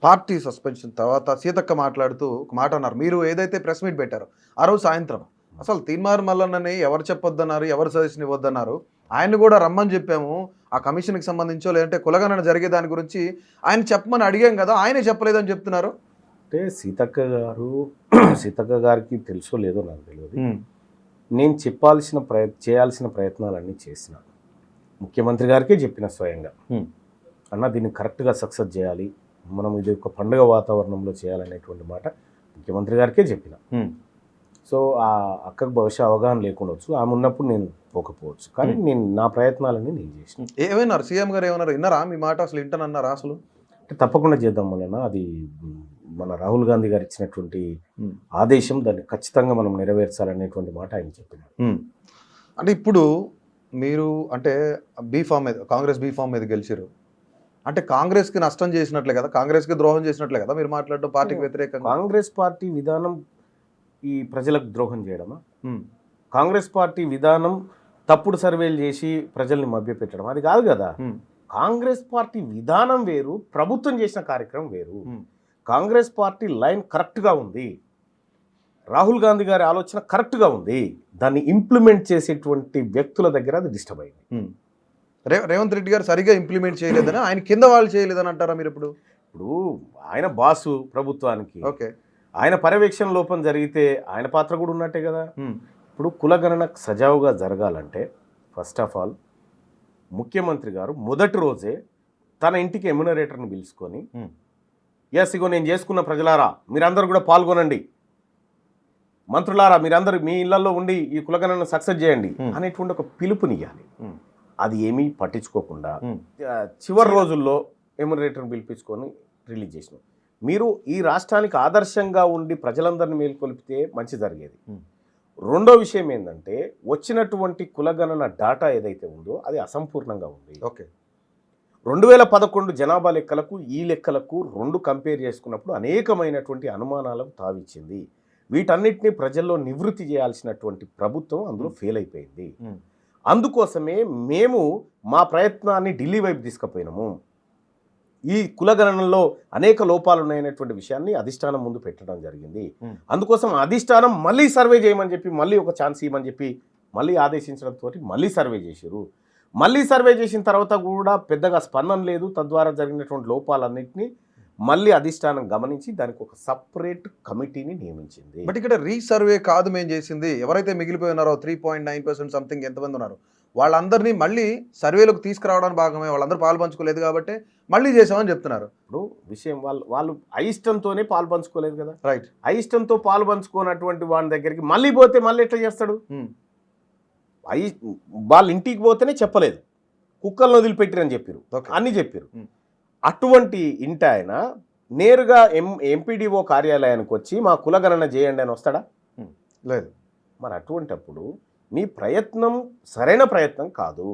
Party suspension తర్వాత సీతక్క మాట్లాడుతూ ఒక మాట అన్నారు. మీరు ఏదైతే ప్రెస్ మీట్ పెట్టారో ఆ రోజు సాయంత్రం అసలు తీన్మార్ మల్లన్నని ఎవరు చెప్పొద్దన్నారు, ఎవరు సజెషన్ ఇవ్వద్దన్నారు, ఆయన్ని కూడా రమ్మని చెప్పాము. ఆ కమిషన్కి సంబంధించో లేదంటే కులగణన జరిగే దాని గురించి ఆయన చెప్పమని అడిగాం కదా, ఆయనే చెప్పలేదని చెప్తున్నారు. అంటే సీతక్క గారికి తెలుసో లేదో నాకు తెలియదు. నేను చేయాల్సిన ప్రయత్నాలన్నీ చేసిన, ముఖ్యమంత్రి గారికే చెప్పిన స్వయంగా, అన్న దీన్ని కరెక్ట్గా సక్సెస్ చేయాలి, మనం ఇది ఒక పండుగ వాతావరణంలో చేయాలనేటువంటి మాట ముఖ్యమంత్రి గారికే చెప్పిన. సో ఆ అక్కకు బహుశా అవగాహన లేకుండొచ్చు, ఆమె ఉన్నప్పుడు నేను పోకపోవచ్చు, కానీ నేను నా ప్రయత్నాలన్నీ నేను చేసిన. ఏమైనారు సీఎం గారు ఏమన్నారు, విన్నారా మీ మాట, అసలు వింటానన్నారా అసలు? అంటే తప్పకుండా చేద్దాం వలన అది మన రాహుల్ గాంధీ గారు ఇచ్చినటువంటి ఆదేశం, దాన్ని ఖచ్చితంగా మనం నెరవేర్చాలనేటువంటి మాట ఆయన చెప్పినారు. అంటే ఇప్పుడు మీరు అంటే బీఫామ్ మీద, కాంగ్రెస్ బీఫామ్ మీద గెలిచారు అంటే కాంగ్రెస్కి నష్టం చేసినట్లే కదా, కాంగ్రెస్కి ద్రోహం చేసినట్లే కదా మీరు మాట్లాడడం, పార్టీకి వ్యతిరేకంగా. కాంగ్రెస్ పార్టీ విధానం ఈ ప్రజలకు ద్రోహం చేయడమా? కాంగ్రెస్ పార్టీ విధానం తప్పుడు సర్వేలు చేసి ప్రజల్ని మభ్యపెట్టడం అది కాదు కదా. కాంగ్రెస్ పార్టీ విధానం వేరు, ప్రభుత్వం చేసిన కార్యక్రమం వేరు. కాంగ్రెస్ పార్టీ లైన్ కరెక్ట్గా ఉంది, రాహుల్ గాంధీ గారి ఆలోచన కరెక్ట్గా ఉంది, దాన్ని ఇంప్లిమెంట్ చేసేటువంటి వ్యక్తుల దగ్గర అది డిస్టర్బ్ అయింది. రేవంత్ రెడ్డి గారు సరిగా ఇంప్లిమెంట్ చేయలేదని, ఆయన కింద వాళ్ళు చేయలేదని అంటారా మీరు? ఇప్పుడు ఆయన బాసు ప్రభుత్వానికి, ఓకే, ఆయన పర్యవేక్షణ లోపం జరిగితే ఆయన పాత్ర కూడా ఉన్నట్టే కదా. ఇప్పుడు కులగణన సజావుగా జరగాలంటే ఫస్ట్ ఆఫ్ ఆల్ ముఖ్యమంత్రి గారు మొదటి రోజే తన ఇంటికి ఎమ్యునరేటర్ని పిలుచుకొని, ఇగో నేను చేసుకున్న ప్రజలారా మీరందరూ కూడా పాల్గొనండి, మంత్రులారా మీరందరూ మీ ఇళ్లలో ఉండి ఈ కులగణన సక్సెస్ చేయండి అనేటువంటి ఒక పిలుపునియాలి. అది ఏమీ పట్టించుకోకుండా చివరి రోజుల్లో ఎమ్యునరేటర్ని పిలిపించుకొని రిలీజ్ చేసినాం. మీరు ఈ రాష్ట్రానికి ఆదర్శంగా ఉండి ప్రజలందరినీ మేల్కొల్పితే మంచి జరిగేది. రెండో విషయం ఏంటంటే, వచ్చినటువంటి కులగణన డాటా ఏదైతే ఉందో అది అసంపూర్ణంగా ఉంది. ఓకే, 2011 జనాభా లెక్కలకు ఈ లెక్కలకు రెండు కంపేర్ చేసుకున్నప్పుడు అనేకమైనటువంటి అనుమానాలకు తావిచ్చింది. వీటన్నిటిని ప్రజల్లో నివృత్తి చేయాల్సినటువంటి ప్రభుత్వం అందులో ఫెయిల్ అయిపోయింది. అందుకోసమే మేము మా ప్రయత్నాన్ని ఢిల్లీ వైపు తీసుకుపోయినాము. ఈ కులగణనలో అనేక లోపాలు ఉన్నాయనేటువంటి విషయాన్ని అధిష్టానం ముందు పెట్టడం జరిగింది. అందుకోసం అధిష్టానం మళ్ళీ సర్వే చేయమని చెప్పి, మళ్ళీ ఒక ఛాన్స్ ఇవ్వమని చెప్పి మళ్ళీ ఆదేశించడంతో మళ్ళీ సర్వే చేశారు. మళ్ళీ సర్వే చేసిన తర్వాత కూడా పెద్దగా స్పందన లేదు. తద్వారా జరిగినటువంటి లోపాలన్నింటినీ మళ్ళీ అధిష్టానం గమనించి దానికి ఒక సపరేట్ కమిటీని నియమించింది. బట్ ఇక్కడ రీసర్వే కాదు మేము చేసింది, ఎవరైతే మిగిలిపోయి ఉన్నారో 3.9% సంథింగ్ ఎంతమంది ఉన్నారు వాళ్ళందరినీ మళ్ళీ సర్వేలకు తీసుకురావడానికి భాగమే, వాళ్ళందరూ పాల్పంచుకోలేదు కాబట్టి మళ్ళీ చేసామని చెప్తున్నారు. ఇప్పుడు విషయం వాళ్ళు అయిష్టంతోనే పాల్పంచుకోలేదు కదా. రైట్, అయిష్టంతో పాల్పంచుకున్నటువంటి వాడి దగ్గరికి మళ్ళీ పోతే మళ్ళీ ఎట్లా చేస్తాడు? వాళ్ళ ఇంటికి పోతేనే చెప్పలేదు, కుక్కలను వదిలిపెట్టిరని చెప్పారు, అన్నీ చెప్పారు. అటువంటి ఇంటి ఆయన నేరుగా ఎంపీడీఓ కార్యాలయానికి వచ్చి మా కులగణన చేయండి అని వస్తాడా? లేదు. మరి అటువంటప్పుడు నీ ప్రయత్నం సరైన ప్రయత్నం కాదు.